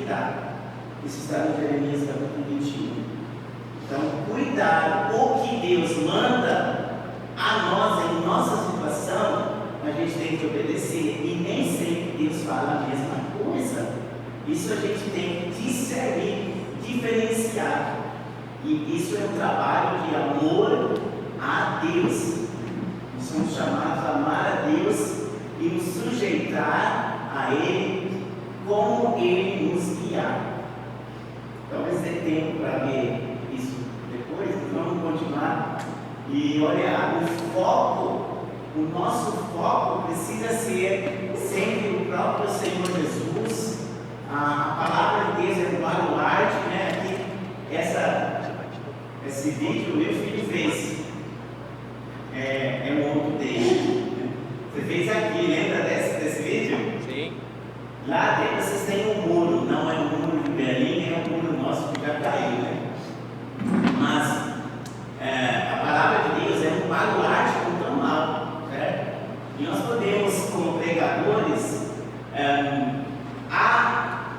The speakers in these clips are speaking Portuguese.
cuidado. Isso está no Jeremias capítulo 21. Então, cuidado, o que Deus manda a nós em nossa situação, a gente tem que obedecer. E nem sempre Deus fala a mesma coisa. Isso a gente tem que discernir, diferenciar. E isso é um trabalho de amor a Deus. Nós somos chamados a amar a Deus e nos sujeitar a Ele como Ele nos guiar. Talvez dê tempo para ver isso depois, vamos continuar. E olha, o nosso foco precisa ser sempre o próprio Senhor Jesus. A palavra de Deus é um baluarte, né? Aqui, esse vídeo meu filho fez. É um outro dele. Você fez aqui, lembra desse vídeo? Sim. Lá dentro vocês têm um muro, não é um muro de Berlim, é um muro nosso que já caiu, né? Mas a palavra de Deus é um baluarte contra o mal, certo? E nós podemos, como pregadores,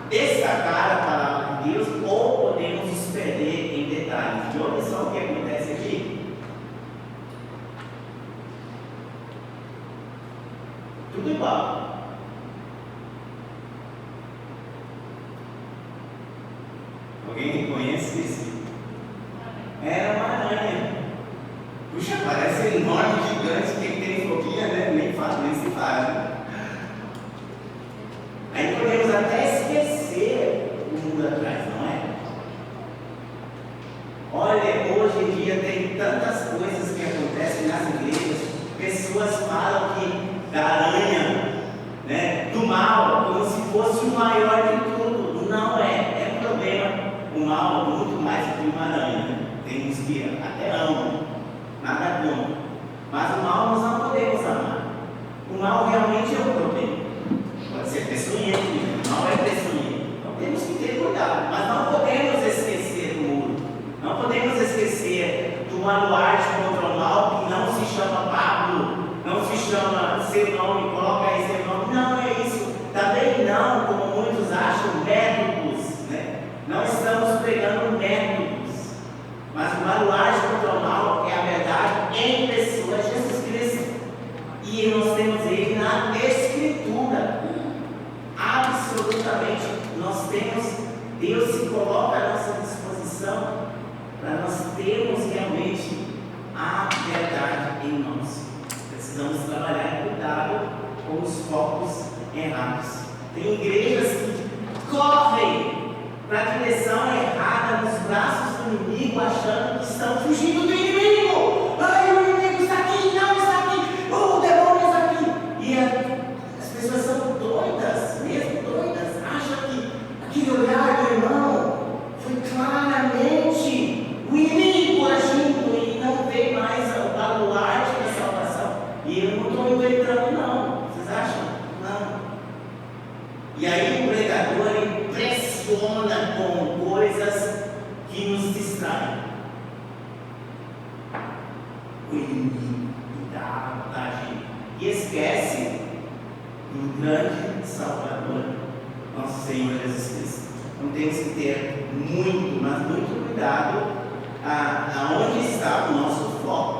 destacar a palavra de Deus ou podemos nos perder em detalhes. E olha só o que acontece aqui. Tudo igual. Alguém reconhece isso? Era uma aranha. Puxa, parece enorme, gigante. Quem tem fobia, né? Nem se faz. Né? Aí podemos até esquecer o mundo atrás, não é? Olha, hoje em dia tem tantas coisas que acontecem nas igrejas. Pessoas falam que da aranha, né? Do mal, como se fosse o maior de tudo. Não é um problema. O mal é muito mais que uma aranha, né? Tem uns que até amam, nada contra. Mas o mal nós não podemos amar. O mal realmente é um problema. Pode ser peçonhento, o mal é peçonhento. Então temos que ter cuidado. Mas não podemos esquecer do muro. Não podemos esquecer do baluarte contra o mal que não se chama Pablo, não se chama seu nome, coloca aí seu nome. Não é isso. Também não, como muitos acham, métodos, né? Não estamos pregando métodos, mas o baluarte contra o mal é a verdade em pessoa, Jesus Cristo. E nós temos ele na Escritura. Absolutamente, nós temos, Deus se coloca à nossa disposição para nós termos realmente a verdade em nós. Precisamos trabalhar cuidado com os focos errados. Tem igrejas que correm para a direção errada, nos braços do inimigo, achando que estão fugindo do inimigo. Ai, o inimigo está aqui, não está aqui, o demônio está aqui. E as pessoas são doidas, mesmo doidas, acham que aquele olhar do irmão foi claramente o inimigo agindo e não vê mais o baluarte da salvação. E eu não estou inventando, não. Vocês acham? Não. E aí o pregador impressiona com coisas que nos distraem. O inimigo da gente. E esquece do grande Salvador, nosso Senhor Jesus Cristo. Então temos que ter muito, mas muito cuidado aonde está o nosso foco.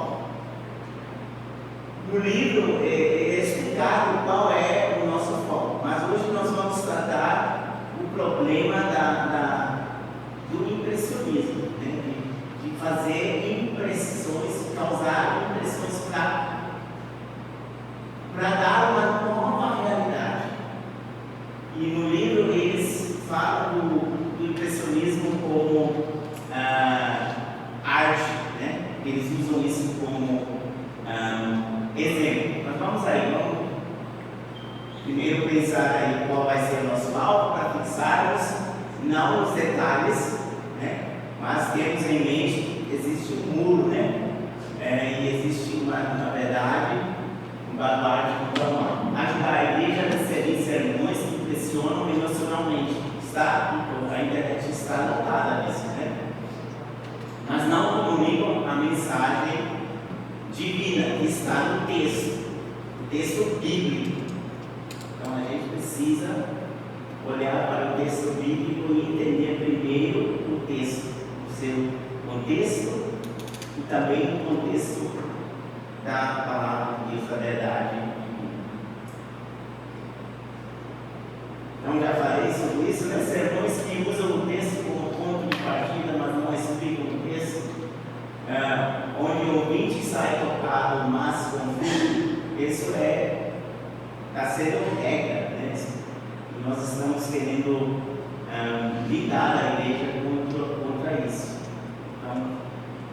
No livro é explicado qual é o nosso foco, mas hoje nós vamos tratar o problema do impressionismo, né? de fazer impressões, causar impressões para dar uma nova realidade. E no livro eles falam do impressionismo como arte, né? Eles usam isso como exemplo. Mas vamos aí, vamos primeiro pensar aí qual vai ser o nosso alvo para fixarmos, não os detalhes, né? Mas temos em mente que existe um muro, né? E existe na verdade, um baluarte contra o mal. Ajudar a igreja a receber sermões que impressionam emocionalmente. Está, então, a internet está anotada nisso, né? Mas não comunicam a mensagem divina que está no texto, o texto bíblico. Então a gente precisa olhar para o texto bíblico e entender primeiro o texto, o seu contexto e também o contexto da palavra de Deus, da verdade. Então já falei sobre isso, né? Sermões que usam o texto como ponto de partida, mas não explicam o texto, onde o ouvinte sai tocado, mas confuso. Isso está sendo regra, né? E nós estamos querendo lidar a igreja contra isso. Então,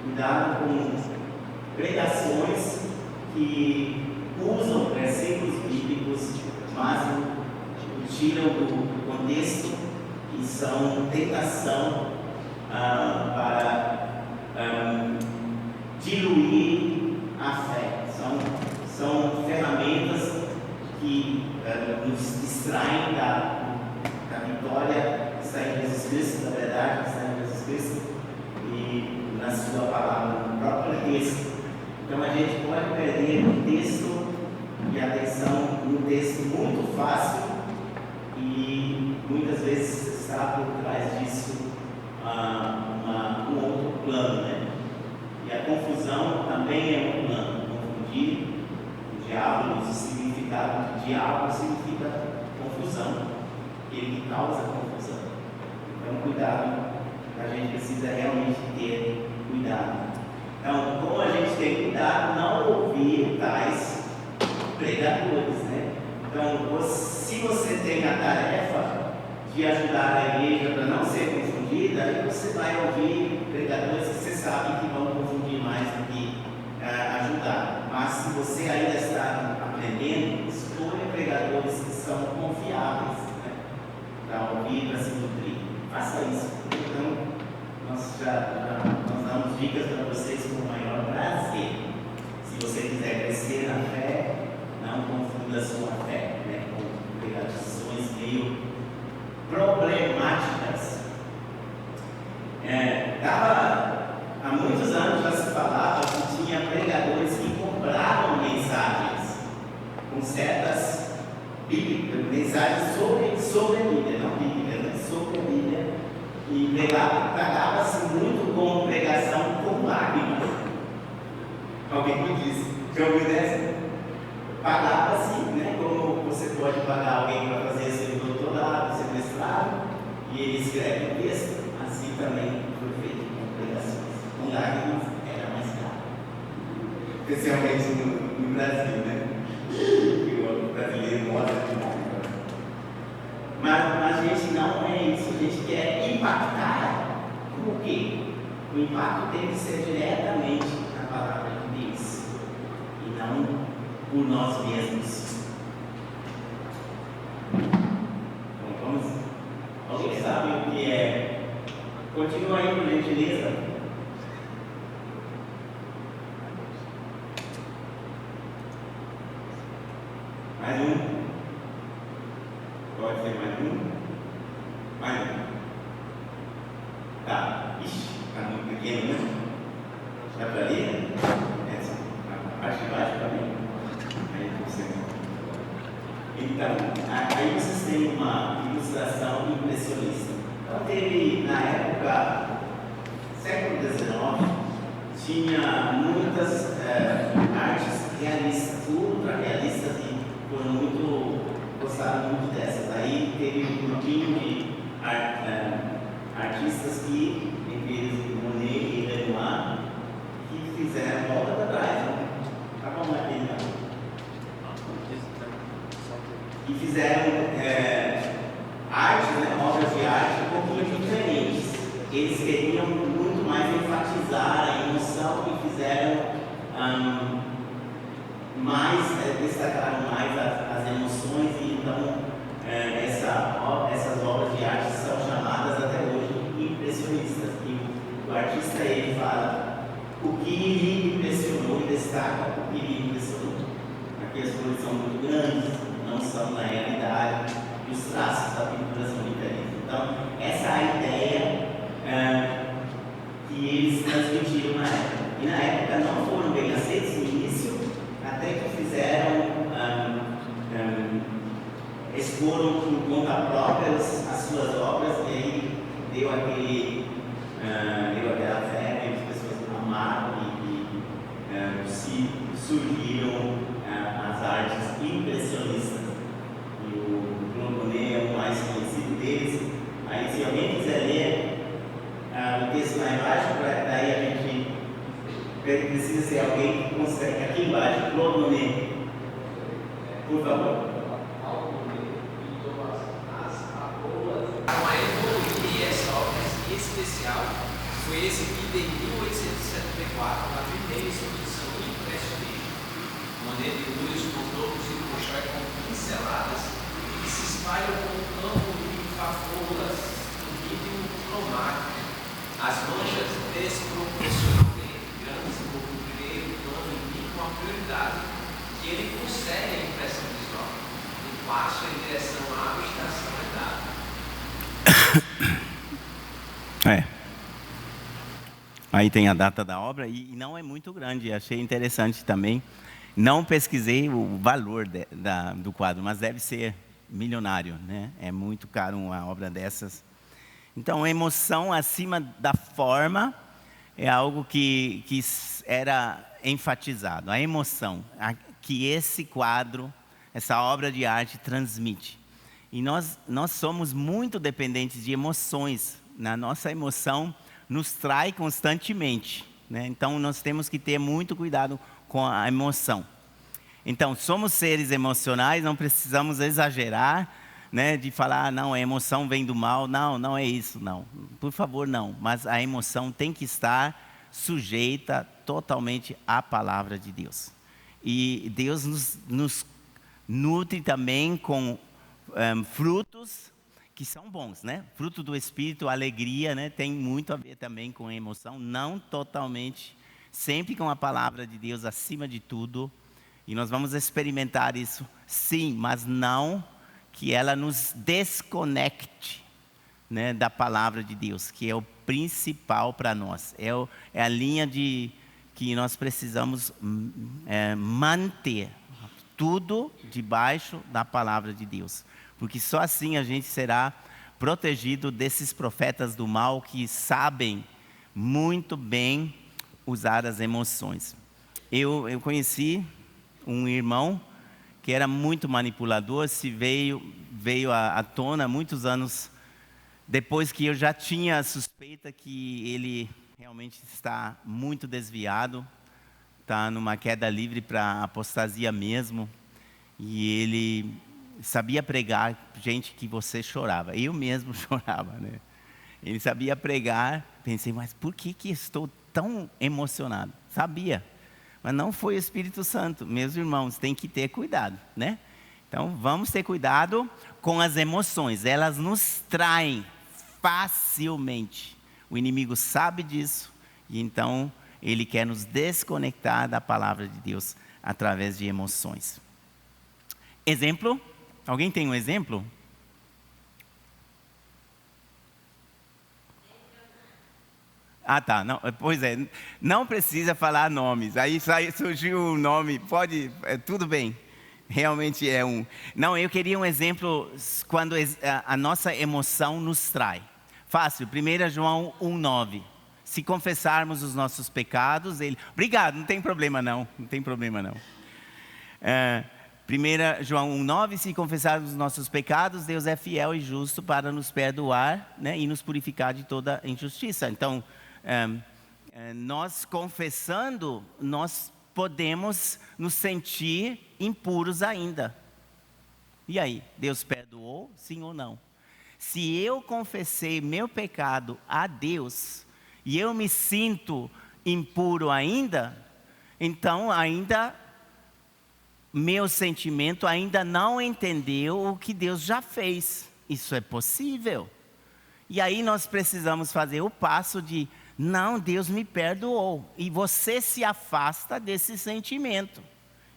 cuidado com pregações que usam versículos bíblicos, mas tiram do contexto e são tentação para diluir a fé. São ferramentas que nos distraem da vitória que está em Jesus Cristo, da verdade que está em Jesus Cristo e na sua palavra, no próprio texto. Então a gente pode perder o texto e a atenção no texto muito fácil e muitas vezes está por trás disso um outro plano, né? E a confusão também é um plano. Confundir o diabo, o significado do diabo significa confusão, ele causa confusão. Então cuidado, a gente precisa realmente ter cuidado. Então, como a gente tem cuidado, não ouvir tais pregadores, né? Então, se você tem a tarefa de ajudar a igreja para não ser confundida, aí você vai ouvir pregadores que você sabe que vão confundir mais do que ajudar. Mas se você ainda está aprendendo, escolha pregadores que são confiáveis, né? Para ouvir, para se nutrir. Faça isso. Então, nós damos dicas para vocês com o maior prazer. Se você quiser crescer na fé, não confunda a sua fé, né, com pregações meio problemáticas. Há muitos anos já se falava que tinha pregadores que compravam mensagens com certas bíblicas, mensagens sobre a Bíblia, não Bíblia, né, sobre a Bíblia, e pagava-se muito com pregação com lágrimas. Alguém me disse, já ouviu dessa? Pagava-se, né, como você pode pagar alguém para fazer seu doutorado, seu mestrado, e ele escreve o texto, assim também foi feito com pregações. Com lágrimas era mais caro. Especialmente no Brasil, né? O brasileiro gosta de lágrimas. Mas a gente não é isso, a gente quer impactar. Por quê? O impacto tem que ser diretamente na palavra de Deus e não por nós mesmos. Então vamos. Alguém sabe o que é? Continua aí, por gentileza. Mais um. Pode ser mais um? Mais um. Tá. Ixi, tá muito pequeno, né? Dá para ler? Essa. A parte de baixo para mim. Aí você. Então, aí vocês têm uma ilustração impressionista. Então teve, na época, século XIX, tinha muitas artes realistas, ultra realistas, e foram gostaram muito dessas. Aí teve um grupinho de artistas que, entre eles Monet e Renoir, que fizeram volta para trás, né? Tá bom, Marquinhos? E fizeram arte, né, obras de arte um pouquinho diferentes. Eles queriam muito mais enfatizar a emoção e fizeram destacaram mais as emoções, e então essas obras de arte são chamadas até hoje impressionistas. E o artista ele fala o que lhe impressionou e destaca o que lhe impressionou. Aqui as cores são muito grandes, não são na realidade, e os traços da pintura são diferentes. Então, essa é a ideia que eles transmitiram na época. E na época não foram bem aceitos no início, até que fizeram, exporam por conta própria os Precisa ser alguém que consegue. Aqui embaixo, logo no meio. Por favor. A evoluir essa obra especial foi exibida em 1874 na primeira exposição impressionista, maneira de luz com tocos e constrói com pinceladas que se espalham com um campo de favouras no ritmo cromático. As manchas desproporcionalmente grandes por um primeiro plano indicam a prioridade que ele concede à impressão visual. Um passo em direção à abstração é dado. Aí tem a data da obra e não é muito grande. Achei interessante também. Não pesquisei o valor do quadro, mas deve ser milionário, né? É muito caro uma obra dessas. Então, a emoção acima da forma é algo que era enfatizado. A emoção que esse quadro, essa obra de arte transmite. E nós somos muito dependentes de emoções. Na nossa emoção nos trai constantemente, né? Então, nós temos que ter muito cuidado com a emoção. Então, somos seres emocionais, não precisamos exagerar, né, de falar, não, a emoção vem do mal. Não, não é isso, não. Por favor, não. Mas a emoção tem que estar sujeita totalmente à palavra de Deus. E Deus nos nutre também com frutos que são bons, né? Fruto do Espírito, alegria, né? Tem muito a ver também com a emoção, não totalmente, sempre com a palavra de Deus acima de tudo. E nós vamos experimentar isso, sim, mas não que ela nos desconecte, né, da palavra de Deus, que é o principal para nós. É a linha que nós precisamos manter tudo debaixo da palavra de Deus. Porque só assim a gente será protegido desses profetas do mal que sabem muito bem usar as emoções. Eu conheci um irmão que era muito manipulador, veio à tona muitos anos depois que eu já tinha a suspeita que ele realmente está muito desviado, está numa queda livre para apostasia mesmo, e ele sabia pregar, gente, que você chorava. Eu mesmo chorava, né? Ele sabia pregar. Pensei, mas por que estou tão emocionado? Sabia, mas não foi o Espírito Santo. Meus irmãos, tem que ter cuidado, né? Então, vamos ter cuidado com as emoções. Elas nos traem facilmente. O inimigo sabe disso, e então ele quer nos desconectar da palavra de Deus através de emoções. Exemplo? Alguém tem um exemplo? Ah, tá. Não, pois é. Não precisa falar nomes. Aí surgiu um nome. Pode. Tudo bem. Realmente é um. Não, eu queria um exemplo quando a nossa emoção nos trai. Fácil. 1 João 1,9. Se confessarmos os nossos pecados, ele. Obrigado. Não tem problema não. Não tem problema não. 1 João 1,9, se confessarmos os nossos pecados, Deus é fiel e justo para nos perdoar, né, e nos purificar de toda injustiça. Então, nós confessando, nós podemos nos sentir impuros ainda. E aí, Deus perdoou, sim ou não? Se eu confessei meu pecado a Deus, e eu me sinto impuro ainda, então ainda meu sentimento ainda não entendeu o que Deus já fez. Isso é possível. E aí nós precisamos fazer o passo de, não, Deus me perdoou. E você se afasta desse sentimento.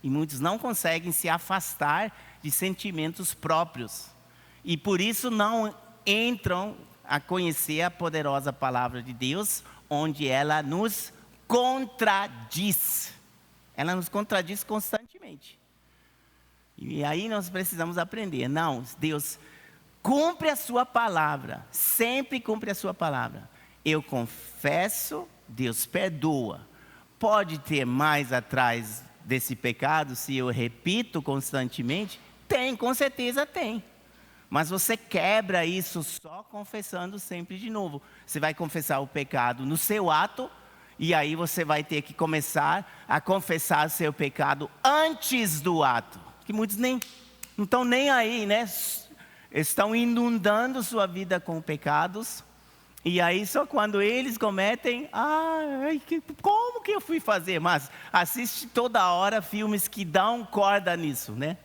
E muitos não conseguem se afastar de sentimentos próprios. E por isso não entram a conhecer a poderosa palavra de Deus, onde ela nos contradiz. Ela nos contradiz constantemente. E aí nós precisamos aprender. Não, Deus cumpre a sua palavra. Sempre cumpre a sua palavra. Eu confesso, Deus perdoa. Pode ter mais atrás desse pecado, se eu repito constantemente? Tem, com certeza tem. Mas você quebra isso só confessando sempre de novo. Você vai confessar o pecado no seu ato, E aí você vai ter que começar a confessar seu pecado antes do ato. Que muitos não estão nem aí, né? Estão inundando sua vida com pecados. E aí só quando eles cometem, como que eu fui fazer? Mas assiste toda hora filmes que dão corda nisso, né?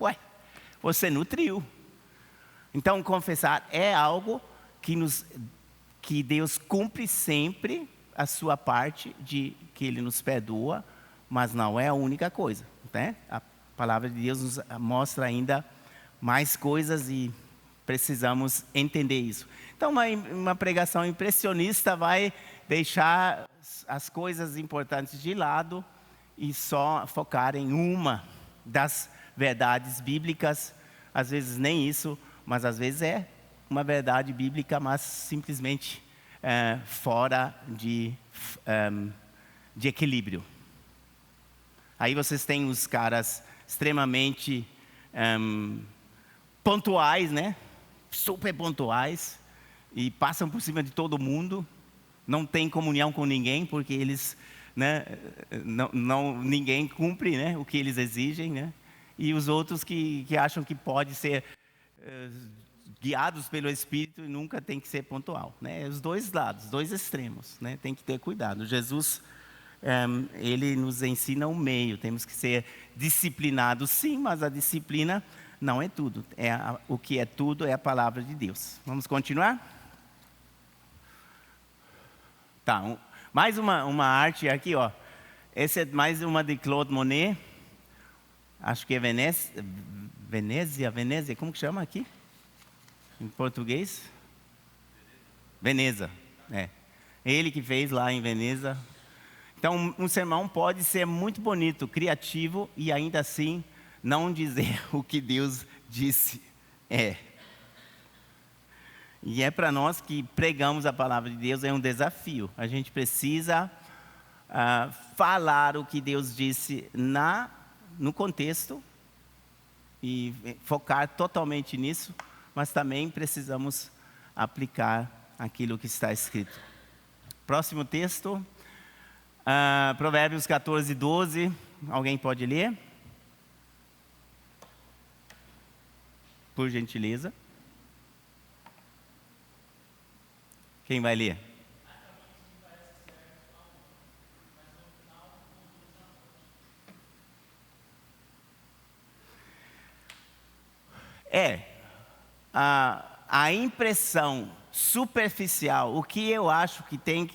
Ué, você nutriu. Então confessar é algo que Deus cumpre sempre a sua parte de que Ele nos perdoa, mas não é a única coisa, né? A palavra de Deus nos mostra ainda mais coisas e precisamos entender isso. Então uma pregação impressionista vai deixar as coisas importantes de lado e só focar em uma das verdades bíblicas. Às vezes nem isso, mas às vezes é uma verdade bíblica, mas simplesmente fora de equilíbrio. Aí vocês têm os caras extremamente pontuais, né? Super pontuais, e passam por cima de todo mundo, não tem comunhão com ninguém, porque eles, né, ninguém cumpre, né, o que eles exigem, né? E os outros que acham que pode ser guiados pelo Espírito e nunca tem que ser pontual, né? Os dois lados, dois extremos, né? Tem que ter cuidado. Jesus, ele nos ensina o meio. Temos que ser disciplinados, sim, mas a disciplina não é tudo. O que é tudo é a palavra de Deus. Vamos continuar? Tá. Mais uma arte aqui, ó. Essa é mais uma de Claude Monet. Acho que é Venezia, como que chama aqui? Em português? Veneza, é. Ele que fez lá em Veneza. Então, um sermão pode ser muito bonito, criativo e ainda assim não dizer o que Deus disse. E é para nós que pregamos a palavra de Deus, é um desafio. A gente precisa falar o que Deus disse no contexto e focar totalmente nisso, mas também precisamos aplicar aquilo que está escrito. Próximo texto, Provérbios 14, 12. Alguém pode ler? Por gentileza. Quem vai ler? A impressão superficial, o que eu acho que tem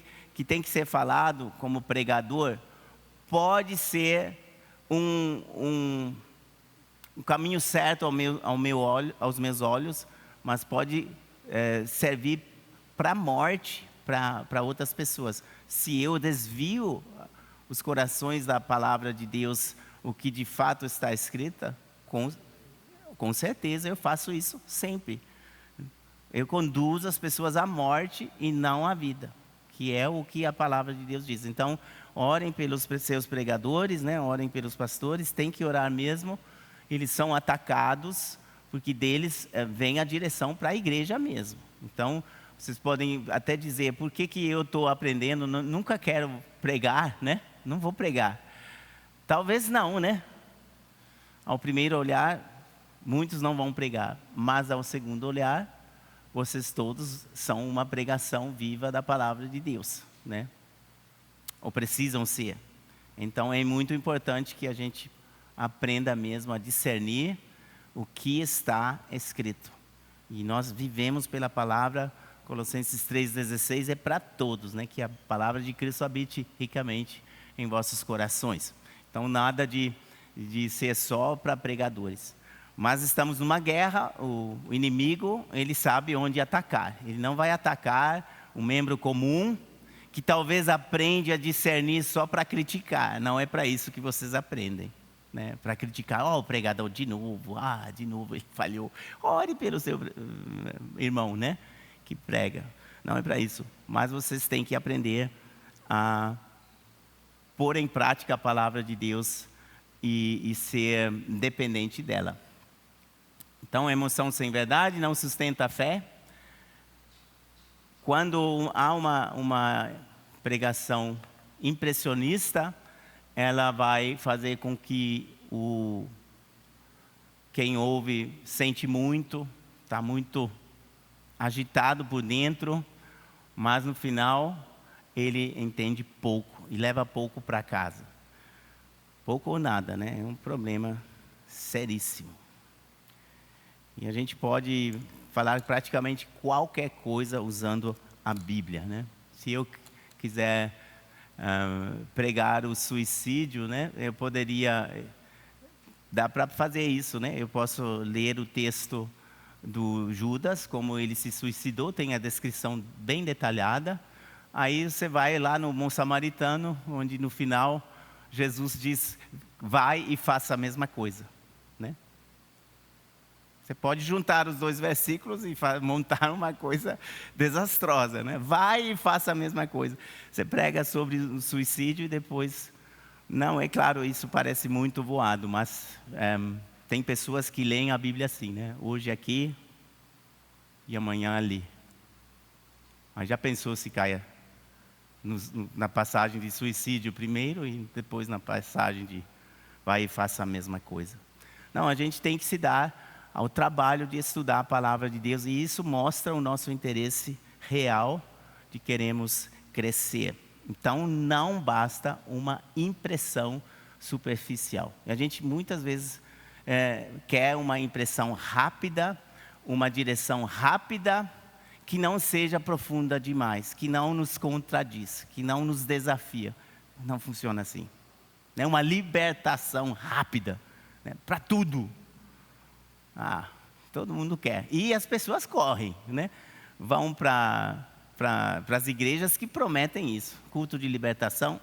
que ser falado como pregador, pode ser um caminho certo aos meus olhos, mas pode servir para a morte para outras pessoas. Se eu desvio os corações da palavra de Deus, o que de fato está escrita, com certeza eu faço isso sempre. Eu conduzo as pessoas à morte e não à vida, que é o que a palavra de Deus diz. Então, orem pelos seus pregadores, né? Orem pelos pastores, tem que orar mesmo. Eles são atacados, porque deles vem a direção para a igreja mesmo. Então, vocês podem até dizer, por que eu estou aprendendo, nunca quero pregar, né? Não vou pregar. Talvez não, né? Ao primeiro olhar, muitos não vão pregar, mas ao segundo olhar, vocês todos são uma pregação viva da palavra de Deus, né? Ou precisam ser. Então é muito importante que a gente aprenda mesmo a discernir o que está escrito. E nós vivemos pela palavra. Colossenses 3,16 é para todos, né? Que a palavra de Cristo habite ricamente em vossos corações. Então nada de ser só para pregadores. Mas estamos numa guerra, o inimigo, ele sabe onde atacar. Ele não vai atacar um membro comum, que talvez aprende a discernir só para criticar. Não é para isso que vocês aprendem, né? Para criticar, o pregador de novo ele falhou. Ore pelo seu irmão, né? Que prega. Não é para isso. Mas vocês têm que aprender a pôr em prática a palavra de Deus e ser dependente dela. Então, emoção sem verdade não sustenta a fé. Quando há uma pregação impressionista, ela vai fazer com que quem ouve sente muito, está muito agitado por dentro, mas no final ele entende pouco e leva pouco para casa. Pouco ou nada, né? É um problema seríssimo. E a gente pode falar praticamente qualquer coisa usando a Bíblia, né? Se eu quiser pregar o suicídio, né? Eu poderia, dá para fazer isso, né? Eu posso ler o texto do Judas, como ele se suicidou, tem a descrição bem detalhada. Aí você vai lá no Bom Samaritano, onde no final Jesus diz, vai e faça a mesma coisa, né? Você pode juntar os dois versículos e montar uma coisa desastrosa, né? Vai e faça a mesma coisa. Você prega sobre o suicídio e depois... Não, é claro, isso parece muito voado, mas tem pessoas que leem a Bíblia assim, né? Hoje aqui e amanhã ali. Mas já pensou se caia na passagem de suicídio primeiro e depois na passagem de vai e faça a mesma coisa? Não, a gente tem que se dar ao trabalho de estudar a palavra de Deus, e isso mostra o nosso interesse real de queremos crescer. Então não basta uma impressão superficial. A gente muitas vezes quer uma impressão rápida, uma direção rápida, que não seja profunda demais, que não nos contradiz, que não nos desafia. Não funciona assim. É uma libertação rápida, né, para tudo. Todo mundo quer. E as pessoas correm, né? Vão para as igrejas que prometem isso. Culto de libertação,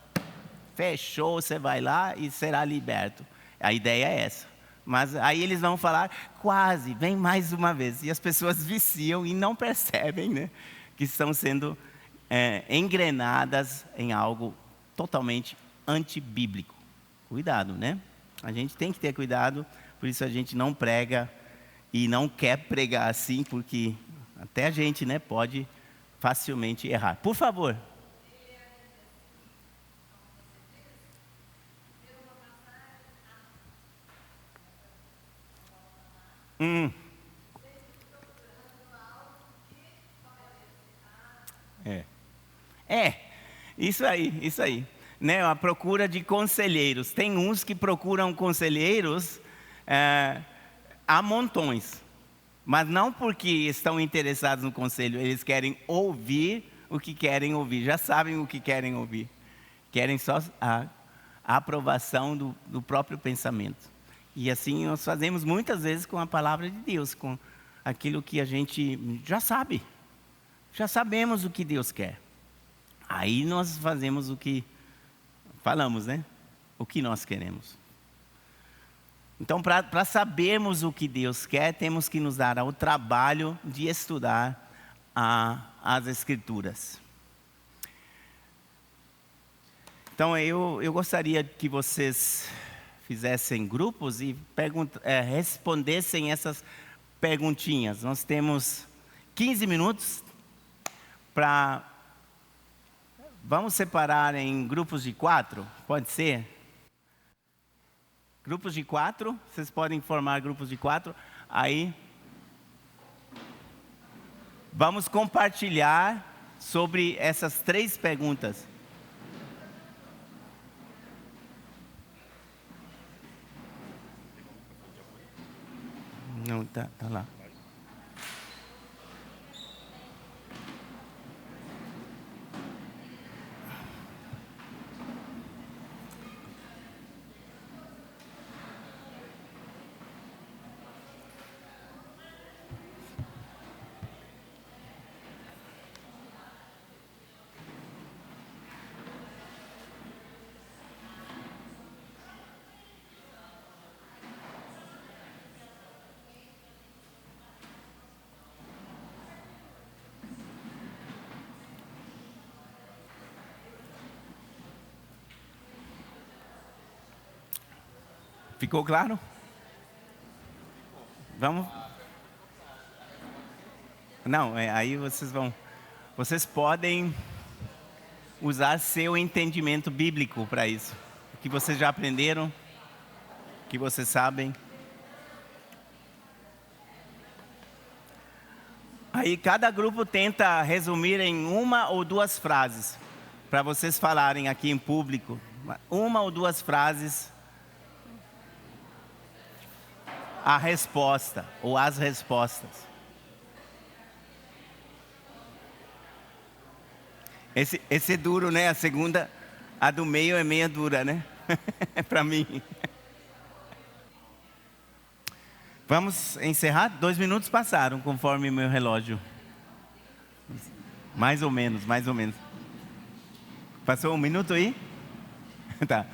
fechou, você vai lá e será liberto. A ideia é essa. Mas aí eles vão falar, quase, vem mais uma vez. E as pessoas viciam e não percebem, né, que estão sendo engrenadas em algo totalmente antibíblico. Cuidado, né? A gente tem que ter cuidado, por isso a gente não prega e não quer pregar assim, porque até a gente, né, pode facilmente errar. Por favor. Isso aí. Né, a procura de conselheiros. Tem uns que procuram conselheiros há montões. Mas não porque estão interessados no conselho, eles querem ouvir o que querem ouvir. Já sabem o que querem ouvir. Querem só a aprovação do próprio pensamento. E assim nós fazemos muitas vezes com a palavra de Deus, com aquilo que a gente já sabe. Já sabemos o que Deus quer. Aí nós fazemos o que falamos, né? O que nós queremos. Então, para sabermos o que Deus quer, temos que nos dar ao trabalho de estudar as Escrituras. Então, eu gostaria que vocês fizessem grupos e respondessem essas perguntinhas. Nós temos 15 minutos para... Vamos separar em grupos de 4? Pode ser? Grupos de 4, vocês podem formar grupos de 4. Aí, vamos compartilhar sobre essas 3 perguntas. Não, tá lá. Ficou claro? Vamos? Não, aí vocês podem usar seu entendimento bíblico para isso. O que vocês já aprenderam, o que vocês sabem. Aí cada grupo tenta resumir em uma ou duas frases, para vocês falarem aqui em público. Uma ou duas frases, a resposta ou as respostas. Esse é duro, né? A segunda, a do meio é meia dura, né? Para mim. Vamos encerrar? 2 minutos passaram, conforme meu relógio. Mais ou menos, mais ou menos. Passou 1 minuto aí? Tá.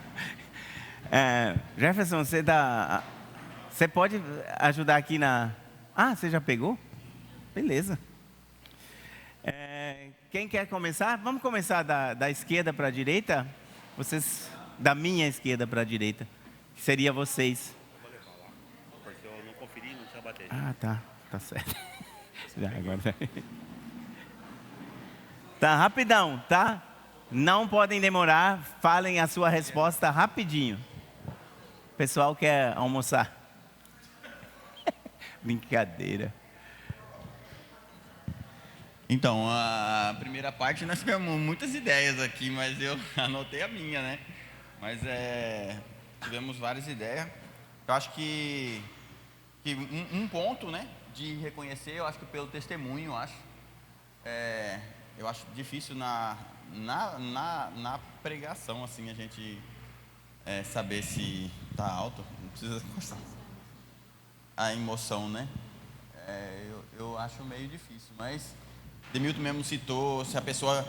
Jefferson, você pode ajudar aqui na... Ah, você já pegou? Beleza. Quem quer começar? Vamos começar da esquerda para a direita? Vocês, da minha esquerda para a direita. Que seria vocês. Vou levar lá, porque eu não conferi, não tinha bateria. Ah, tá certo. Já, agora... Tá, rapidão, tá? Não podem demorar, falem a sua resposta rapidinho. O pessoal quer almoçar. Brincadeira. Então, a primeira parte nós tivemos muitas ideias aqui, mas eu anotei a minha, né? Mas tivemos várias ideias. Eu acho que um ponto, né, de reconhecer, eu acho que pelo testemunho, eu acho difícil na pregação, assim, a gente saber se está alto, não precisa encostar. A emoção, né? Eu acho meio difícil, mas Demilton mesmo citou, se a pessoa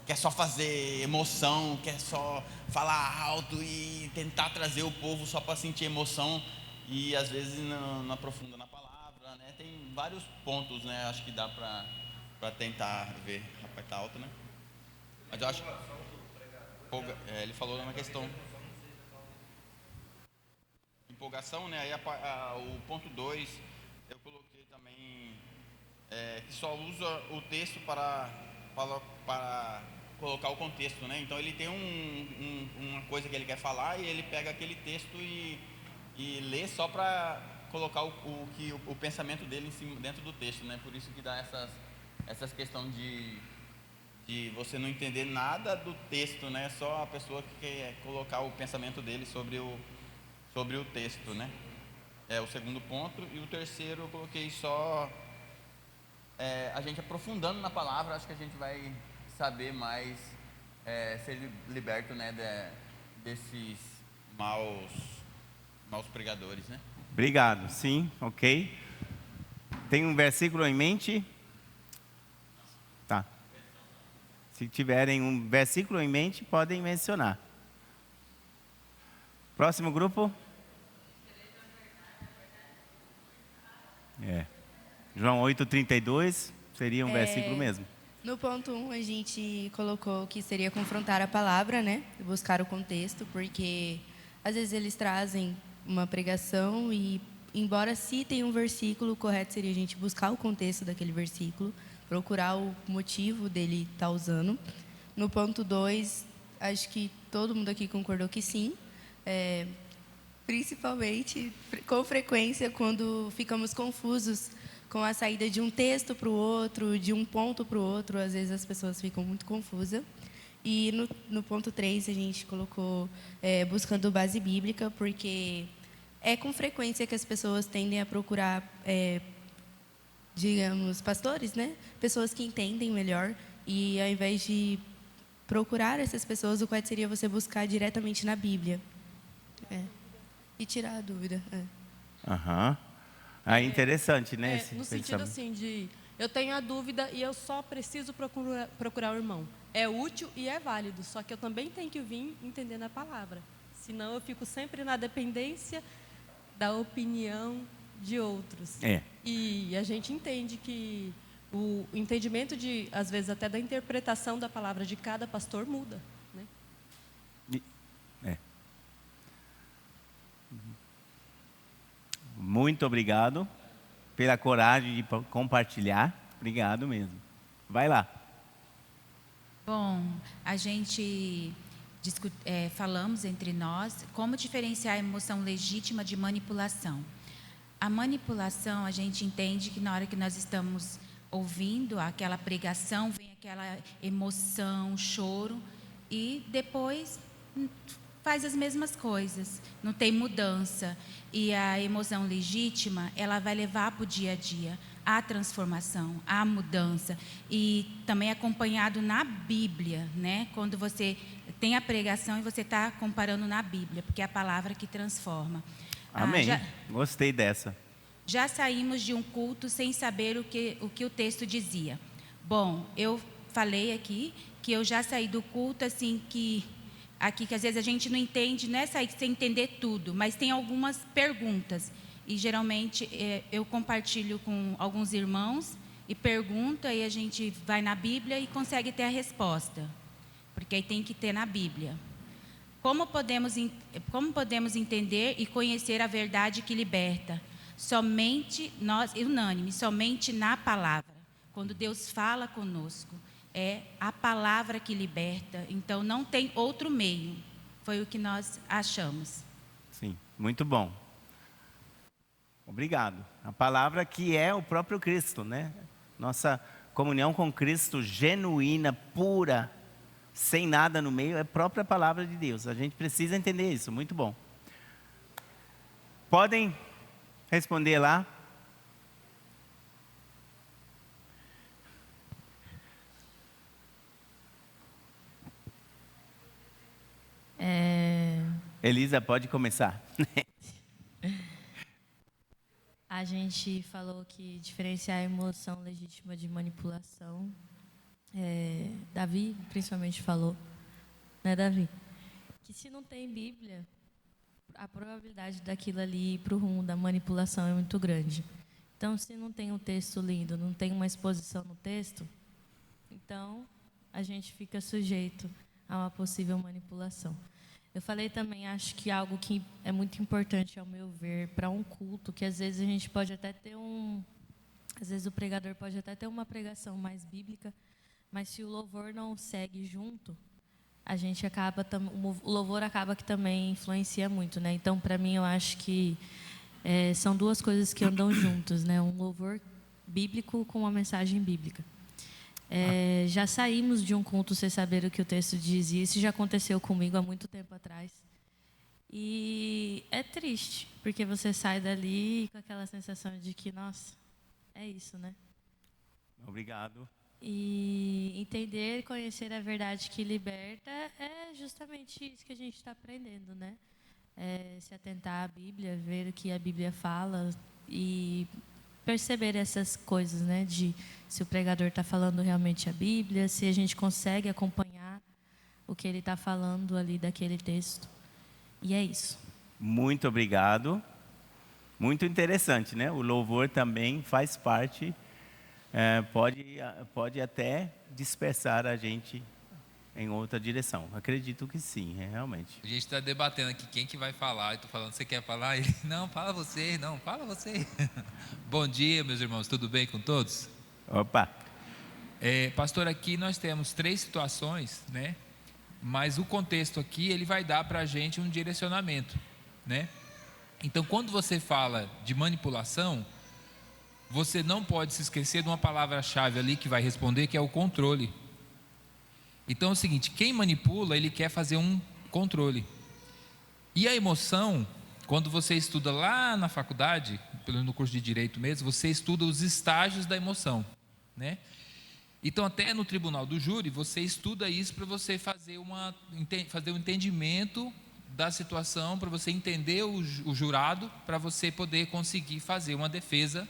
quer só fazer emoção, quer só falar alto e tentar trazer o povo só para sentir emoção e às vezes não aprofunda na palavra, né? Tem vários pontos, né? Acho que dá para tentar ver. Rapaz, tá alto, né? Mas eu acho ele falou na questão empolgação, né? Aí o ponto 2 eu coloquei também que só usa o texto para colocar o contexto, né? Então ele tem uma coisa que ele quer falar e ele pega aquele texto e lê só para colocar o pensamento dele em cima, dentro do texto, né? Por isso que dá essas questões de você não entender nada do texto, né? Só a pessoa que quer colocar o pensamento dele sobre o texto, né? É o segundo ponto. E o terceiro eu coloquei só a gente aprofundando na palavra, acho que a gente vai saber mais ser liberto, né, desses maus pregadores, né? Obrigado, sim, ok. Tem um versículo em mente? Tá. Se tiverem um versículo em mente, podem mencionar. Próximo grupo? João 8,32 seria um versículo mesmo. No ponto 1, a gente colocou que seria confrontar a palavra, né? Buscar o contexto, porque às vezes eles trazem uma pregação e, embora citem um versículo, o correto seria a gente buscar o contexto daquele versículo, procurar o motivo dele estar usando. No ponto 2, acho que todo mundo aqui concordou que sim. Principalmente, com frequência, quando ficamos confusos com a saída de um texto para o outro, de um ponto para o outro, às vezes as pessoas ficam muito confusas. E no ponto 3 a gente colocou buscando base bíblica, porque é com frequência que as pessoas tendem a procurar, digamos, pastores, né? Pessoas que entendem melhor, e ao invés de procurar essas pessoas, o correto seria você buscar diretamente na Bíblia. E tirar a dúvida. Aham. Interessante, né? No sentido assim de, eu tenho a dúvida e eu só preciso procurar o irmão. É útil e é válido, só que eu também tenho que vir entendendo a palavra. Senão eu fico sempre na dependência da opinião de outros. E a gente entende que o entendimento às vezes até da interpretação da palavra de cada pastor muda, né? Muito obrigado pela coragem de compartilhar. Obrigado mesmo. Vai lá. Bom, a gente falamos entre nós como diferenciar a emoção legítima de manipulação. A manipulação, a gente entende que na hora que nós estamos ouvindo aquela pregação, vem aquela emoção, choro, e depois faz as mesmas coisas, não tem mudança. E a emoção legítima, ela vai levar para o dia a dia a transformação, a mudança, e também acompanhado na Bíblia, né? Quando você tem a pregação e você está comparando na Bíblia, porque é a palavra que transforma. Amém. Gostei dessa. Já saímos de um culto sem saber o que o texto dizia. Bom, eu falei aqui que eu já saí do culto assim que às vezes a gente não entende, não é sair sem entender tudo, mas tem algumas perguntas. E geralmente eu compartilho com alguns irmãos e pergunto, aí a gente vai na Bíblia e consegue ter a resposta, porque aí tem que ter na Bíblia. Como podemos entender e conhecer a verdade que liberta? Somente nós, unânime, somente na palavra. Quando Deus fala conosco, é a palavra que liberta. Então não tem outro meio. Foi o que nós achamos. Sim, muito bom. Obrigado. A palavra que é o próprio Cristo, né? Nossa comunhão com Cristo genuína, pura, sem nada no meio, é a própria palavra de Deus. A gente precisa entender isso. Muito bom. Podem responder lá? Elisa, pode começar. A gente falou que diferenciar a emoção legítima de manipulação. Davi, principalmente, falou, né, Davi? Que se não tem Bíblia, a probabilidade daquilo ali ir para o rumo da manipulação é muito grande. Então, se não tem um texto lindo, não tem uma exposição no texto, então a gente fica sujeito a uma possível manipulação. Eu falei também, acho que algo que é muito importante, ao meu ver, para um culto, que às vezes a gente pode até ter às vezes o pregador pode até ter uma pregação mais bíblica, mas se o louvor não segue junto, a gente o louvor acaba que também influencia muito, né? Então, para mim, eu acho que são duas coisas que andam juntas, né? Um louvor bíblico com uma mensagem bíblica. Já saímos de um culto sem saber o que o texto dizia. Isso já aconteceu comigo há muito tempo atrás. E é triste, porque você sai dali com aquela sensação de que, nossa, é isso, né? Obrigado. E entender e conhecer a verdade que liberta é justamente isso que a gente está aprendendo, né? Se atentar à Bíblia, ver o que a Bíblia fala e perceber essas coisas, né? De se o pregador está falando realmente a Bíblia, se a gente consegue acompanhar o que ele está falando ali daquele texto. E é isso. Muito obrigado. Muito interessante, né? O louvor também faz parte, pode até dispersar a gente em outra direção. Acredito que sim, realmente. A gente está debatendo aqui quem que vai falar. Eu estou falando, você quer falar? Ele, não, fala você. Não, fala você. Bom dia, meus irmãos. Tudo bem com todos? Opa. Pastor, aqui nós temos 3 situações, né? Mas o contexto aqui, ele vai dar para a gente um direcionamento, né? Então, quando você fala de manipulação, você não pode se esquecer de uma palavra-chave ali que vai responder, que é o controle. Então é o seguinte, quem manipula, ele quer fazer um controle. E a emoção, quando você estuda lá na faculdade, no curso de Direito mesmo, você estuda os estágios da emoção, né? Então até no tribunal do júri, você estuda isso para você fazer um entendimento da situação, para você entender o jurado, para você poder conseguir fazer uma defesa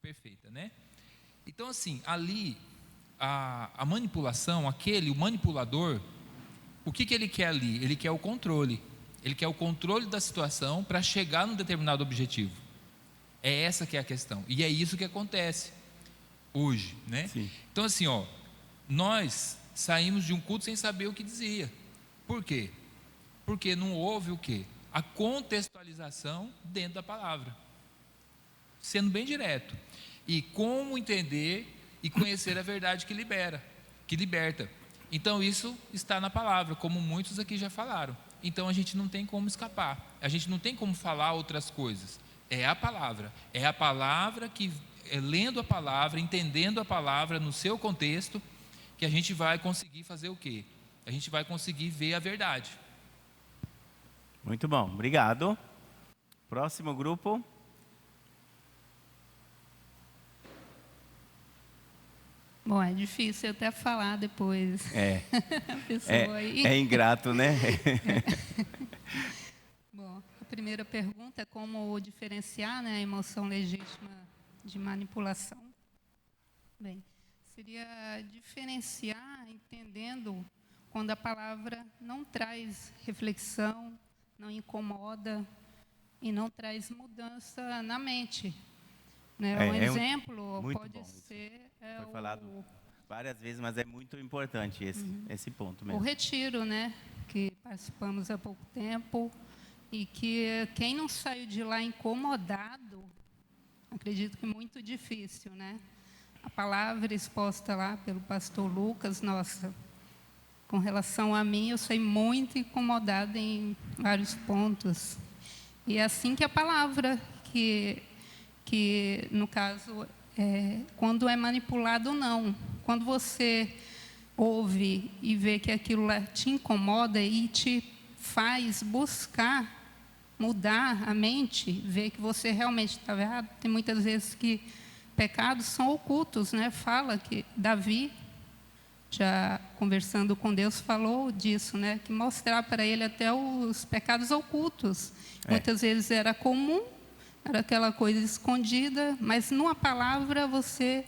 perfeita, né? Então assim, ali a manipulação, o manipulador, o que ele quer ali? Ele quer o controle. Ele quer o controle da situação para chegar num determinado objetivo. É essa que é a questão. E é isso que acontece hoje, né? Sim. Então assim, nós saímos de um culto sem saber o que dizia. Por quê? Porque não houve o quê? A contextualização dentro da palavra. Sendo bem direto. E como entender e conhecer a verdade que liberta. Então isso está na palavra, como muitos aqui já falaram. Então a gente não tem como escapar, a gente não tem como falar outras coisas. É a palavra que, lendo a palavra, entendendo a palavra no seu contexto, que a gente vai conseguir fazer o quê? A gente vai conseguir ver a verdade. Muito bom, obrigado. Próximo grupo. Bom, é difícil até falar depois. A pessoa aí. É ingrato, né? Bom, a primeira pergunta é como diferenciar, né, a emoção legítima de manipulação. Bem, seria diferenciar entendendo quando a palavra não traz reflexão, não incomoda e não traz mudança na mente. Né? Um exemplo pode ser... Foi falado várias vezes, mas é muito importante esse ponto mesmo. O retiro, né, que participamos há pouco tempo, e que quem não saiu de lá incomodado, acredito que é muito difícil, né? A palavra exposta lá pelo pastor Lucas, nossa, com relação a mim, eu saí muito incomodada em vários pontos. E é assim que a palavra, que no caso, quando é manipulado ou não. Quando você ouve e vê que aquilo lá te incomoda e te faz buscar mudar a mente, ver que você realmente está errado. Tem muitas vezes que pecados são ocultos, né? Fala que Davi, já conversando com Deus, falou disso, né? Que mostrar para ele até os pecados ocultos. Muitas vezes era comum, era aquela coisa escondida, mas numa palavra você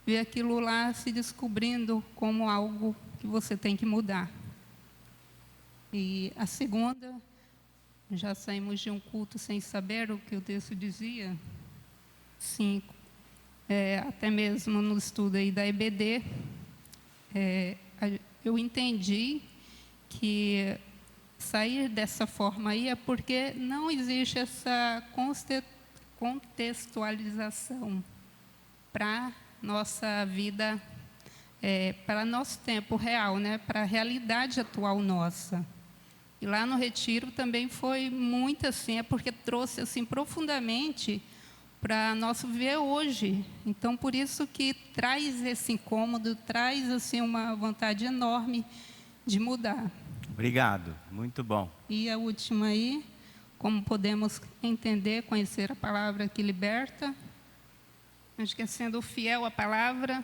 vê aquilo lá se descobrindo como algo que você tem que mudar. E a segunda, já saímos de um culto sem saber o que o texto dizia. Sim, até mesmo no estudo aí da EBD, eu entendi que sair dessa forma aí é porque não existe essa contextualização para nossa vida, para nosso tempo real, né? Para a realidade atual nossa. E lá no retiro também foi muito assim, porque trouxe assim profundamente para nosso viver hoje. Então, por isso que traz esse incômodo, traz assim uma vontade enorme de mudar. Obrigado, muito bom. E a última aí, como podemos entender, conhecer a palavra que liberta. Acho que é sendo fiel à palavra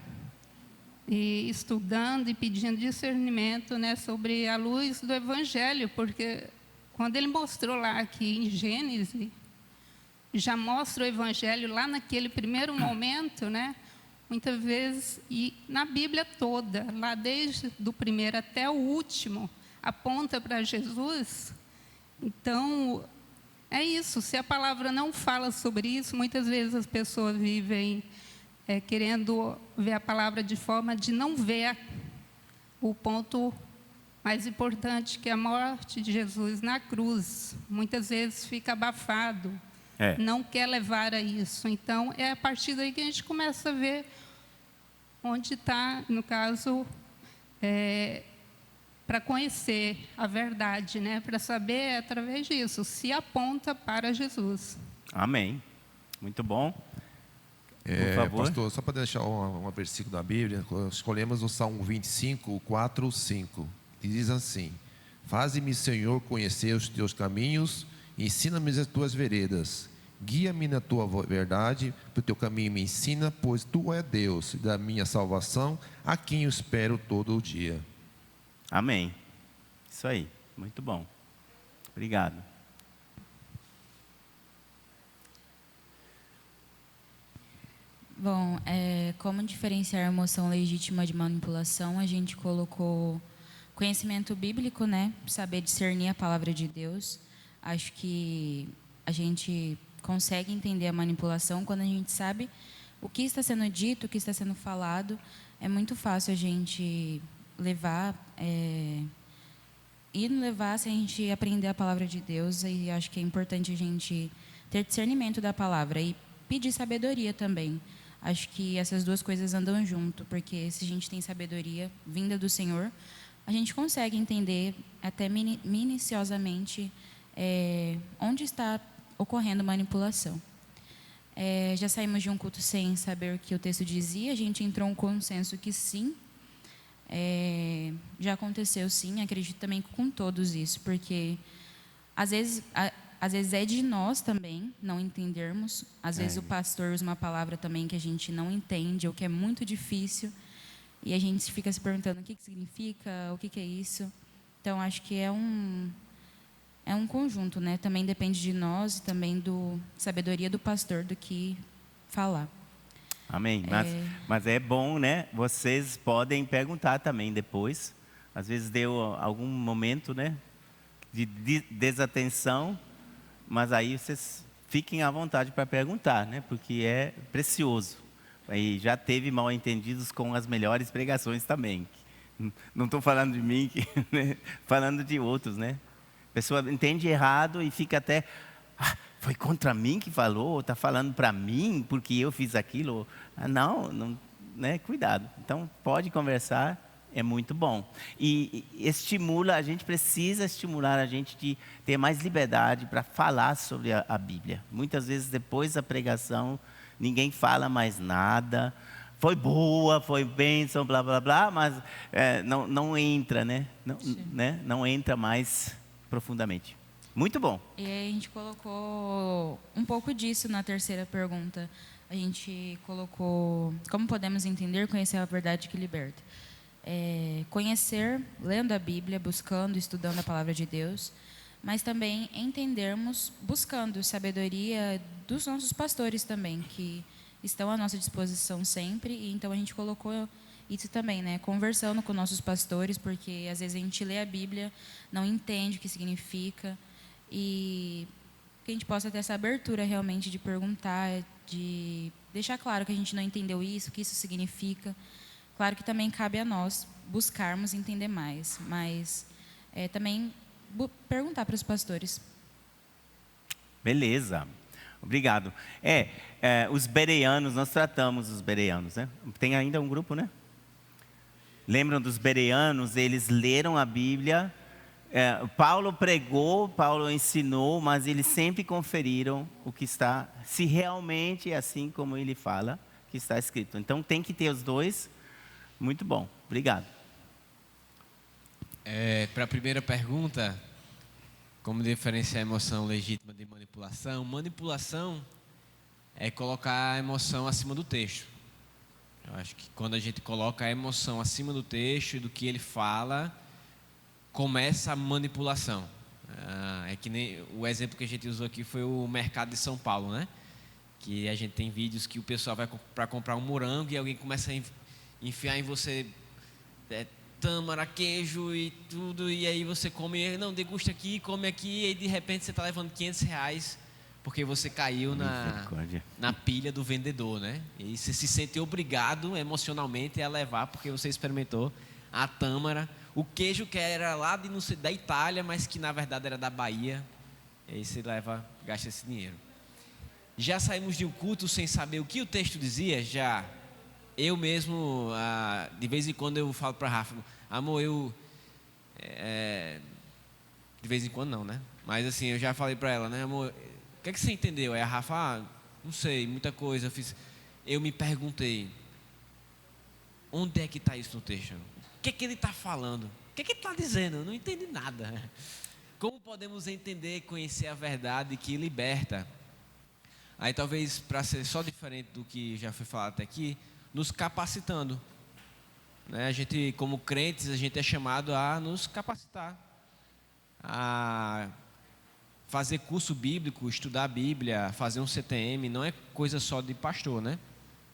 e estudando e pedindo discernimento, né, sobre a luz do Evangelho, porque quando ele mostrou lá aqui em Gênesis, já mostra o Evangelho lá naquele primeiro momento, né, muitas vezes, e na Bíblia toda, lá desde o primeiro até o último, aponta para Jesus. Então, é isso. Se a palavra não fala sobre isso, muitas vezes as pessoas vivem querendo ver a palavra de forma de não ver o ponto mais importante, que é a morte de Jesus na cruz. Muitas vezes fica abafado, não quer levar a isso. Então, é a partir daí que a gente começa a ver onde está, no caso, para conhecer a verdade, né? Para saber, através disso, se aponta para Jesus. Amém. Muito bom. Por favor. Pastor, só para deixar um versículo da Bíblia, escolhemos o Salmo 25, 4, 5, que diz assim: Faze-me, Senhor, conhecer os teus caminhos, ensina-me as tuas veredas, guia-me na tua verdade, o teu caminho me ensina, pois tu és Deus da minha salvação, a quem eu espero todo o dia. Amém. Isso aí, muito bom. Obrigado. Bom, como diferenciar a emoção legítima de manipulação? A gente colocou conhecimento bíblico, né? Saber discernir a palavra de Deus. Acho que a gente consegue entender a manipulação quando a gente sabe o que está sendo dito, o que está sendo falado. É muito fácil a gente levar se a gente aprender a palavra de Deus, e acho que é importante a gente ter discernimento da palavra e pedir sabedoria também. Acho que essas duas coisas andam junto, porque se a gente tem sabedoria vinda do Senhor, a gente consegue entender até minuciosamente onde está ocorrendo manipulação. Já saímos de um culto sem saber o que o texto dizia, a gente entrou em um consenso que sim, já aconteceu sim, acredito também com todos isso, porque às vezes é de nós também não entendermos, às vezes o pastor usa uma palavra também que a gente não entende, ou que é muito difícil, e a gente fica se perguntando o que significa, o que é isso. Então, acho que é um conjunto, né? Também depende de nós e também da sabedoria do pastor do que falar. Amém. Mas é bom, né? Vocês podem perguntar também depois. Às vezes deu algum momento, né, de desatenção, mas aí vocês fiquem à vontade para perguntar, né? Porque é precioso. E já teve mal-entendidos com as melhores pregações também. Não estou falando de mim, né? Falando de outros, né? A pessoa entende errado e fica até... foi contra mim que falou? Está falando para mim porque eu fiz aquilo? Não, né? Cuidado. Então, pode conversar, é muito bom. E estimula, a gente precisa estimular a gente de ter mais liberdade para falar sobre a Bíblia. Muitas vezes, depois da pregação, ninguém fala mais nada. Foi boa, foi bênção, blá, blá, blá, mas não entra, né? Não entra mais profundamente. Muito bom. E aí a gente colocou um pouco disso na terceira pergunta. A gente colocou como podemos entender, conhecer a verdade que liberta. Conhecer, lendo a Bíblia, buscando, estudando a palavra de Deus, mas também entendermos, buscando sabedoria dos nossos pastores também, que estão à nossa disposição sempre. E então a gente colocou isso também, né? Conversando com nossos pastores, porque às vezes a gente lê a Bíblia, não entende o que significa, e que a gente possa ter essa abertura realmente de perguntar, de deixar claro que a gente não entendeu isso, o que isso significa. Claro que também cabe a nós buscarmos entender mais, mas também perguntar para os pastores. Beleza, obrigado. Os bereanos, nós tratamos os bereanos, né? Tem ainda um grupo, né? Lembram dos bereanos? Eles leram a Bíblia, Paulo pregou, Paulo ensinou, mas eles sempre conferiram o que está, se realmente é assim como ele fala, que está escrito. Então tem que ter os dois. Muito bom, obrigado. Para a primeira pergunta, como diferenciar a emoção legítima de manipulação? Manipulação é colocar a emoção acima do texto. Eu acho que quando a gente coloca a emoção acima do texto e do que ele fala, começa a manipulação. É que nem o exemplo que a gente usou aqui foi o mercado de São Paulo, né? Que a gente tem vídeos que o pessoal vai para comprar um morango e alguém começa a enfiar em você tâmara, queijo e tudo, e aí você come, não, degusta aqui, come aqui, e de repente você está levando R$500 porque você caiu na pilha do vendedor, né? E você se sente obrigado emocionalmente a levar porque você experimentou a tâmara, o queijo que era lá da Itália, mas que na verdade era da Bahia, e aí você gasta esse dinheiro. Já saímos de um culto sem saber o que o texto dizia? Já. Eu mesmo, de vez em quando eu falo para a Rafa, amor, de vez em quando não, né? Mas assim, eu já falei para ela, né, amor, o que é que você entendeu? Aí a Rafa, não sei, muita coisa. Eu me perguntei, onde é que está isso no texto? O que é que ele está falando? O que é que ele está dizendo? Eu não entendi nada. Como podemos entender e conhecer a verdade que liberta? Aí talvez, para ser só diferente do que já foi falado até aqui, nos capacitando, né? A gente, como crentes, a gente é chamado a nos capacitar, a fazer curso bíblico, estudar a Bíblia, fazer um CTM, não é coisa só de pastor, né?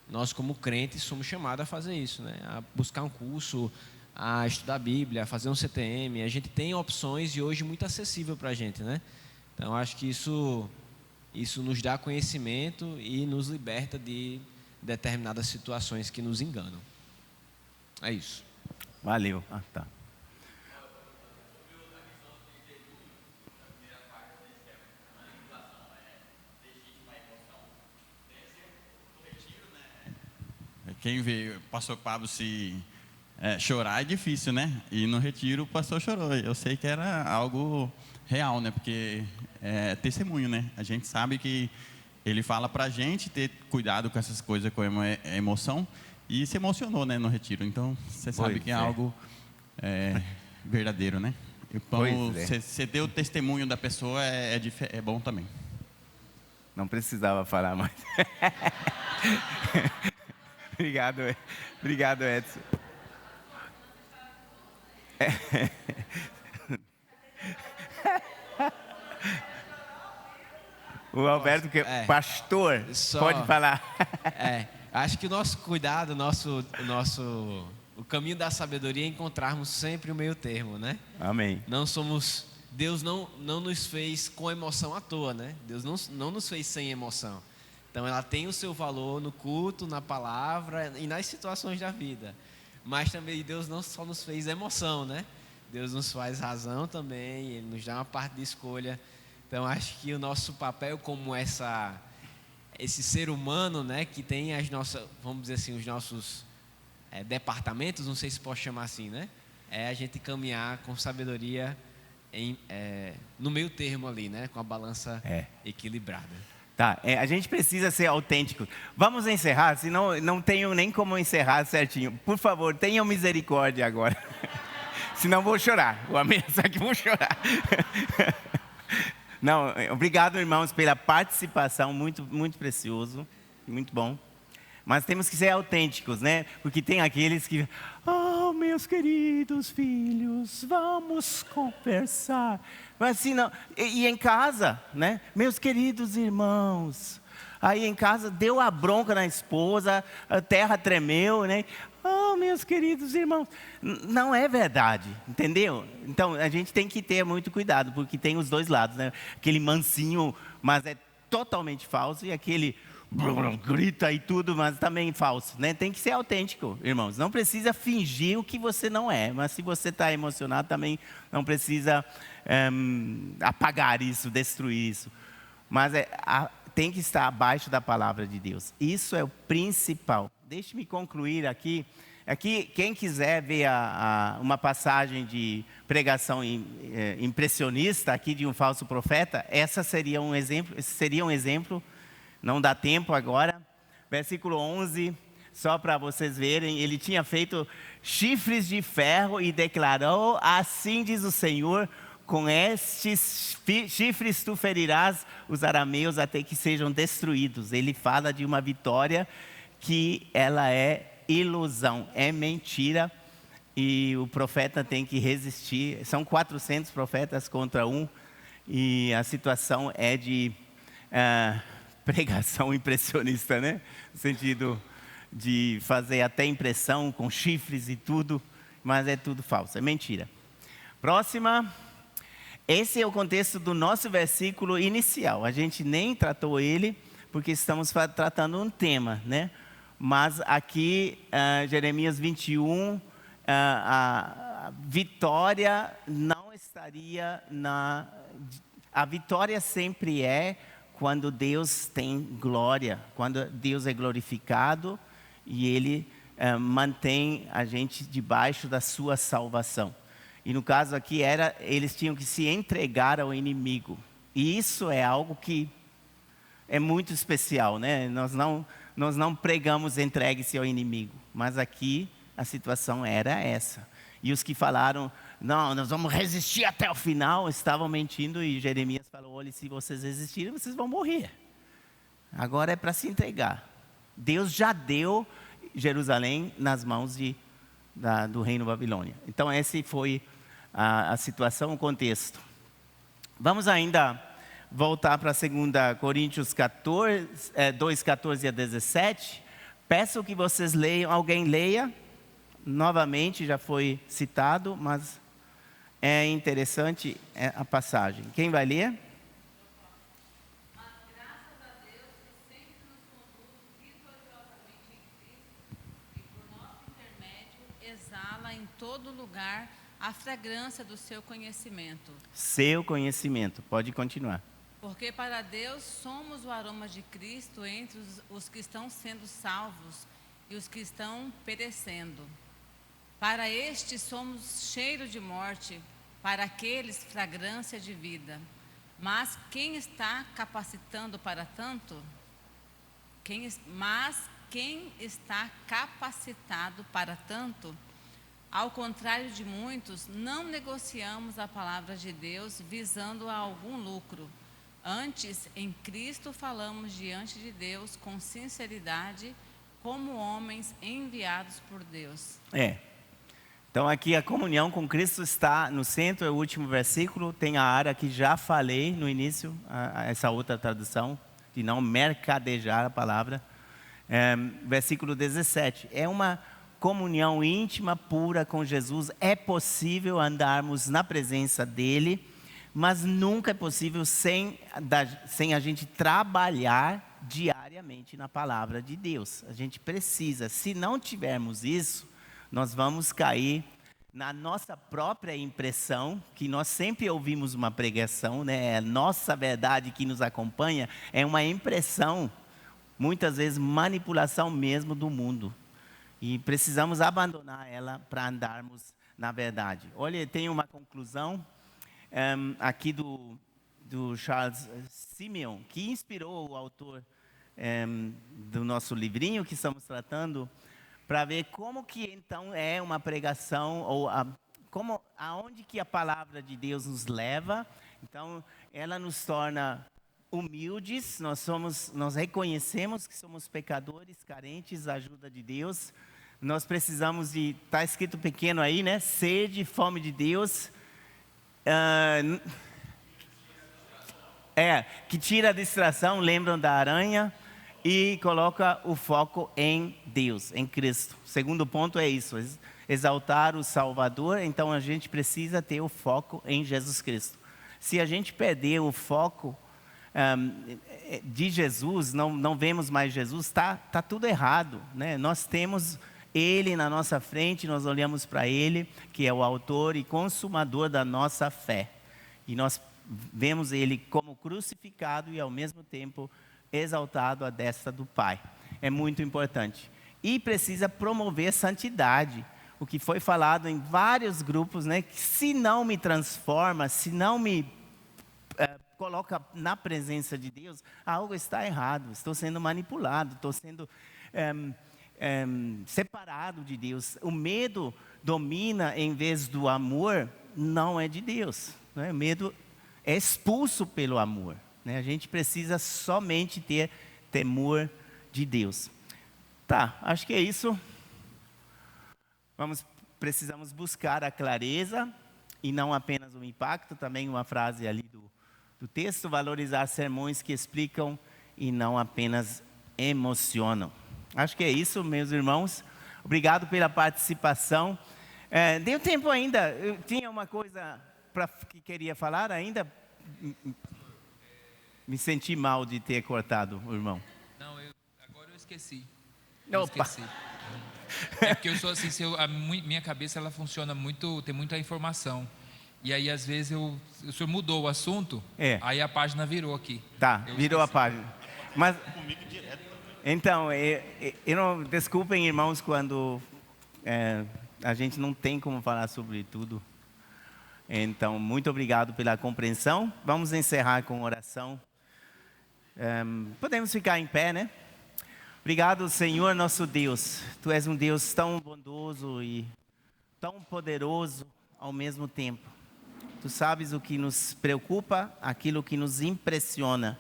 Nós, como crentes, somos chamados a fazer isso, né? A buscar um curso, a estudar a Bíblia, a fazer um CTM. A gente tem opções e hoje muito acessível para a gente, né? Então, acho que isso nos dá conhecimento e nos liberta de determinadas situações que nos enganam. É isso. Valeu. Tá. quem vê o pastor Pablo se chorar é difícil, né? E no retiro o pastor chorou. Eu sei que era algo real, né? Porque é testemunho, né? A gente sabe que ele fala pra gente ter cuidado com essas coisas, com a emoção, e se emocionou, né, no retiro. Então, você sabe que é algo verdadeiro, né? Então, você ter o testemunho da pessoa é bom também. Não precisava falar mais. Obrigado, Edson. O Alberto, que é pastor, pode falar. Acho que o nosso cuidado, o caminho da sabedoria é encontrarmos sempre o meio termo, né? Amém. Deus não nos fez com emoção à toa, né? Deus não nos fez sem emoção. Então, ela tem o seu valor no culto, na palavra e nas situações da vida. Mas também Deus não só nos fez emoção, né? Deus nos faz razão também, Ele nos dá uma parte de escolha. Então, acho que o nosso papel como esse ser humano, né, que tem as nossas, vamos dizer assim, os nossos departamentos, não sei se posso chamar assim, né? É a gente caminhar com sabedoria no meio termo ali, né? Com a balança equilibrada. Tá, a gente precisa ser autêntico. Vamos encerrar, senão não tenho nem como encerrar certinho. Por favor, tenham misericórdia agora. Senão vou chorar. Vou ameaçar que vou chorar. Não, obrigado, irmãos, pela participação, muito, muito precioso, muito bom. Mas temos que ser autênticos, né? Porque tem aqueles que, meus queridos filhos, vamos conversar. Mas assim, não. E em casa, né? Meus queridos irmãos. Aí em casa deu a bronca na esposa, a terra tremeu, né? Meus queridos irmãos. Não é verdade, entendeu? Então a gente tem que ter muito cuidado, porque tem os dois lados, né? Aquele mansinho, mas é totalmente falso, e aquele grita e tudo, mas também falso, né? Tem que ser autêntico, irmãos. Não precisa fingir o que você não é, mas se você está emocionado também não precisa apagar isso, destruir isso. Mas tem que estar abaixo da palavra de Deus. Isso é o principal. Deixe-me concluir aqui. Aqui, quem quiser ver uma passagem de pregação impressionista aqui de um falso profeta, essa seria um exemplo. Não dá tempo agora. Versículo 11, só para vocês verem. Ele tinha feito chifres de ferro e declarou: assim diz o Senhor, com estes chifres tu ferirás os arameus até que sejam destruídos. Ele fala de uma vitória que ela é ilusão, é mentira, e o profeta tem que resistir. São 400 profetas contra um, e a situação é de pregação impressionista, né? No sentido de fazer até impressão com chifres e tudo, mas é tudo falso, é mentira. Próxima. Esse é o contexto do nosso versículo inicial. A gente nem tratou ele, porque estamos tratando um tema, né? Mas aqui, Jeremias 21, a vitória não estaria a vitória sempre é quando Deus tem glória, quando Deus é glorificado e Ele mantém a gente debaixo da sua salvação. E no caso aqui eles tinham que se entregar ao inimigo. E isso é algo que é muito especial, né? Nós não pregamos entregue-se ao inimigo, mas aqui a situação era essa. E os que falaram, não, nós vamos resistir até o final, estavam mentindo, e Jeremias falou: olha, se vocês resistirem, vocês vão morrer. Agora é para se entregar. Deus já deu Jerusalém nas mãos do reino Babilônia. Então esse foi a situação, o contexto. Vamos ainda voltar para 2 Coríntios 2, 14 a 17. Peço que vocês leiam, alguém leia. Novamente, já foi citado, mas é interessante a passagem. Quem vai ler? Mas graças a Deus que sempre nos conduz vitoriosamente em Cristo e por nosso intermédio exala em todo lugar a fragrância do seu conhecimento. Seu conhecimento, pode continuar. Porque para Deus somos o aroma de Cristo entre os que estão sendo salvos e os que estão perecendo. Para estes somos cheiro de morte, para aqueles fragrância de vida. Mas quem está capacitando para tanto? Mas quem está capacitado para tanto? Ao contrário de muitos, não negociamos a palavra de Deus visando a algum lucro. Antes, em Cristo falamos diante de Deus com sinceridade, como homens enviados por Deus. Então aqui a comunhão com Cristo está no centro, é o último versículo. Tem a área que já falei no início, essa outra tradução, de não mercadejar a palavra. Versículo 17. É uma comunhão íntima, pura com Jesus. É possível andarmos na presença dEle, mas nunca é possível sem a gente trabalhar diariamente na palavra de Deus. A gente precisa. Se não tivermos isso, nós vamos cair na nossa própria impressão, que nós sempre ouvimos uma pregação, né? A nossa verdade que nos acompanha é uma impressão, muitas vezes manipulação mesmo do mundo. E precisamos abandonar ela para andarmos na verdade. Olha, tem uma conclusão aqui do Charles Simeon, que inspirou o autor do nosso livrinho que estamos tratando, para ver como que então é uma pregação, ou aonde que a palavra de Deus nos leva. Então, ela nos torna humildes, nós reconhecemos que somos pecadores, carentes da ajuda de Deus. Nós precisamos de, está escrito pequeno aí, né? Sede, fome de Deus. Que tira a distração, lembram da aranha? E coloca o foco em Deus, em Cristo. O segundo ponto é isso, exaltar o Salvador. Então a gente precisa ter o foco em Jesus Cristo. Se a gente perder o foco de Jesus, não vemos mais Jesus, tá tudo errado, né? Nós temos Ele na nossa frente, nós olhamos para Ele, que é o autor e consumador da nossa fé. E nós vemos Ele como crucificado e ao mesmo tempo exaltado à destra do Pai. É muito importante. E precisa promover santidade. O que foi falado em vários grupos, né? Que se não me transforma, se não me coloca na presença de Deus, algo está errado. Estou sendo manipulado, estou sendo separado de Deus. O medo domina em vez do amor, não é de Deus. Né? O medo é expulso pelo amor. A gente precisa somente ter temor de Deus. Tá, acho que é isso. Precisamos buscar a clareza e não apenas o impacto. Também uma frase ali do texto, valorizar sermões que explicam e não apenas emocionam. Acho que é isso, meus irmãos. Obrigado pela participação. Deu tempo ainda. Eu tinha uma coisa que queria falar ainda. Me senti mal de ter cortado, irmão. Não, agora eu esqueci. Esqueci. É porque eu sou assim, minha cabeça ela funciona muito, tem muita informação. E aí, às vezes, o senhor mudou o assunto, aí a página virou aqui. Tá, virou a página. Mas, então, desculpem, irmãos, quando a gente não tem como falar sobre tudo. Então, muito obrigado pela compreensão. Vamos encerrar com oração. Podemos ficar em pé, né? Obrigado, Senhor, nosso Deus. Tu és um Deus tão bondoso e tão poderoso ao mesmo tempo. Tu sabes o que nos preocupa, aquilo que nos impressiona.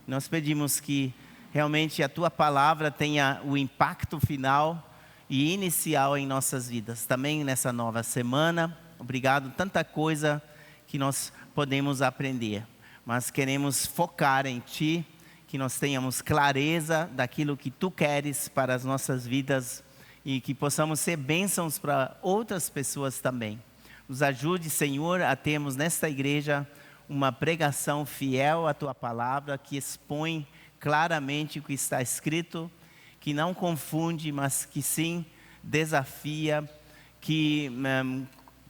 Nós pedimos que realmente a Tua palavra tenha o impacto final e inicial em nossas vidas. Também nessa nova semana. Obrigado, tanta coisa que nós podemos aprender. Mas queremos focar em Ti, que nós tenhamos clareza daquilo que Tu queres para as nossas vidas e que possamos ser bênçãos para outras pessoas também. Nos ajude, Senhor, a termos nesta igreja uma pregação fiel à Tua palavra, que expõe claramente o que está escrito, que não confunde, mas que sim desafia, que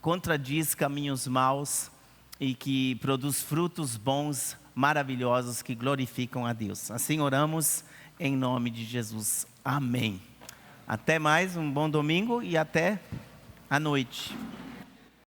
contradiz caminhos maus e que produz frutos bons, maravilhosos, que glorificam a Deus. Assim oramos em nome de Jesus. Amém. Até mais, um bom domingo e até à noite.